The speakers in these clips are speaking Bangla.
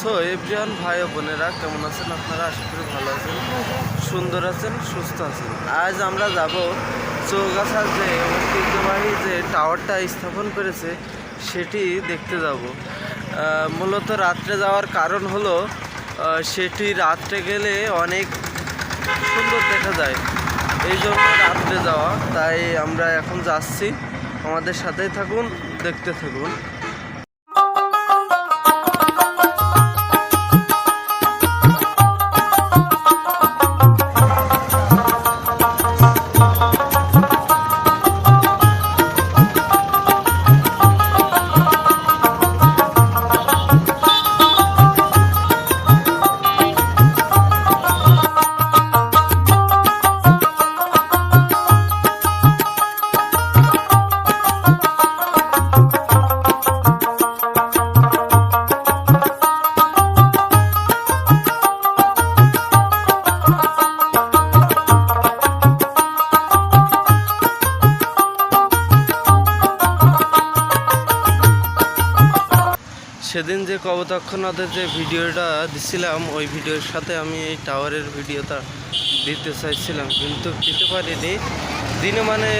সো এভরিওয়ান ভাই ও বোনেরা কেমন আছেন আপনারা? আশা করি ভালো আছেন, সুন্দর আছেন, সুস্থ আছেন। আজ আমরা যাব চৌগাছার যে ঐতিহ্যবাহী যে টাওয়ারটা স্থাপন করেছে সেটি দেখতে যাব। মূলত রাত্রে যাওয়ার কারণ হলো সেটি রাত্রে গেলে অনেক সুন্দর দেখা যায়, এই জন্য রাত্রে যাওয়া। তাই আমরা এখন যাচ্ছি, আমাদের সাথেই থাকুন, দেখতে থাকুন। সেদিন যে কপোতাক্ষ নদের যে ভিডিওটা দিছিলাম, ওই ভিডিওর সাথে আমি এই টাওয়ারের ভিডিওটা দিতে চাইছিলাম, কিন্তু দিতে পারিনি। দিনে মানে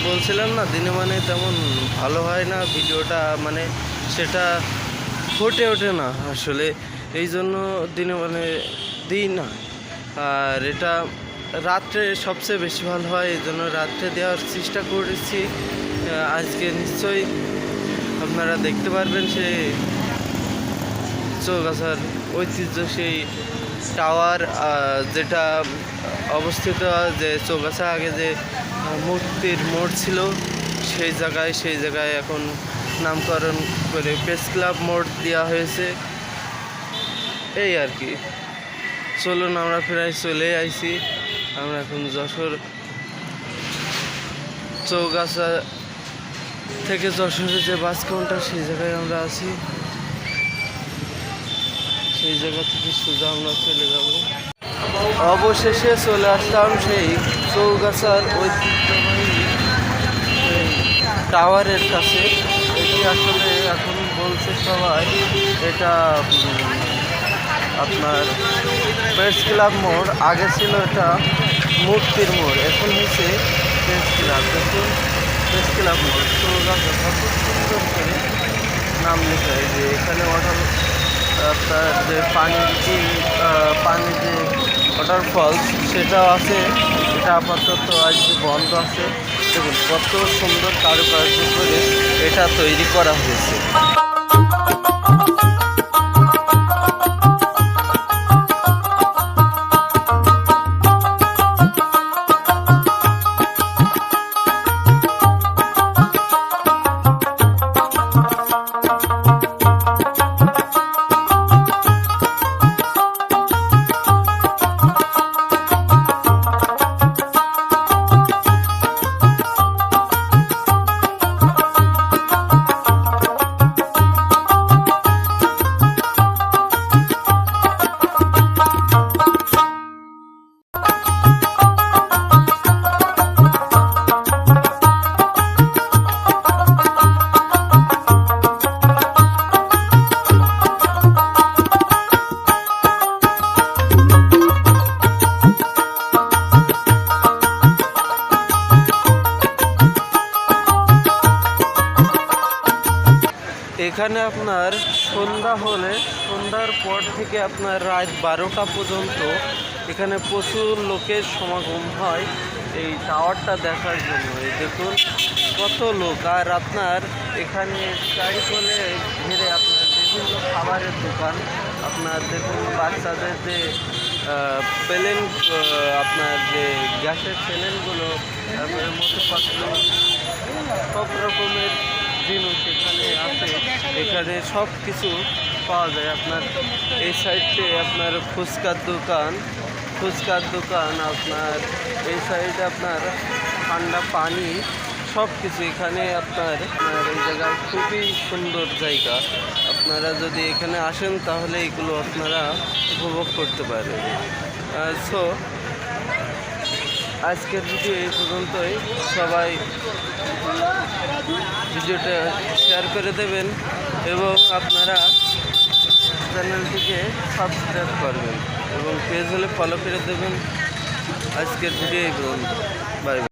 বলছিলাম না, দিনে মানে তেমন ভালো হয় না ভিডিওটা, মানে সেটা ফুটে ওঠে না আসলে, এই জন্য দিনে মানে দিই না। আর এটা রাত্রে সবচেয়ে বেশি ভালো হয়, এই জন্য রাত্রে দেওয়ার চেষ্টা করেছি। আজকে নিশ্চয়ই আপনারা দেখতে পারবেন সেই চৌগাছার ঐতিহ্য, সেই টাওয়ার যেটা অবস্থিত, যে চৌগাছা আগে যে মূর্তির মোড় ছিল সেই জায়গায় এখন নামকরণ করে প্রেস ক্লাব মোড় দেওয়া হয়েছে, এই আর কি। চলুন, আমরা প্রায় চলে আইছি। আমরা এখন যশোর চৌগাছা থেকে যশোরের যে বাস কাউন্টার সেই জায়গায় আমরা আছি, সেই জায়গা থেকে সোজা আমরা চলে যাব। অবশেষে চলে আসলাম সেই চৌগাছার ঐতিহ্যবাহী টাওয়ারের কাছে। এটি আসলে এখন বলছে সবাই এটা আপনার প্রেস ক্লাব মোড়, আগে ছিল এটা মূর্তির মোড়, এখন হচ্ছে প্রেস ক্লাব। দেখুন, প্রেস ক্লাব মোড় চৌগাছা কত সুন্দর করে নাম লেখা। যে এখানে আপনার যে পানির যে ওয়াটারফলস সেটাও আছে, এটা আপাতত আজকে বন্ধ আছে। দেখুন কত সুন্দর কারুকার্য করে এটা তৈরি করা হয়েছে। এখানে আপনার সন্ধ্যা হলে, সন্ধ্যার পর থেকে আপনার রাত 12টা পর্যন্ত এখানে প্রচুর লোকের সমাগম হয় এই টাওয়ারটা দেখার জন্য। এই দেখুন কত লোক। আর আপনার এখানে চারিকোণে ঘিরে আপনার বিভিন্ন খাবারের দোকান, আপনার দেখুন বাচ্চাদের যে প্লেন, আপনার যে গ্যাসের প্লেনগুলো, আপনার মতো পাতলু সব রকমের জিনিস এখানে আছে। এখানে সব কিছু পাওয়া যায়। আপনার এই সাইডে আপনার ফুচকার দোকান, আপনার এই সাইডে আপনার ঠান্ডা পানি, সব কিছু এখানে আপনার এই জায়গায় খুবই সুন্দর জায়গা। আপনারা যদি এখানে আসেন তাহলে এগুলো আপনারা উপভোগ করতে পারেন। সো আজকের ভিডিও এই পর্যন্তই। সবাই ভিডিওটা শেয়ার করে দেবেন এবং আপনারা চ্যানেল সাবস্ক্রাইব করবেন এবং পেজ হলে ফলো করে দেবেন। আজকের ভিডিও এই পর্যন্ত। Bye bye.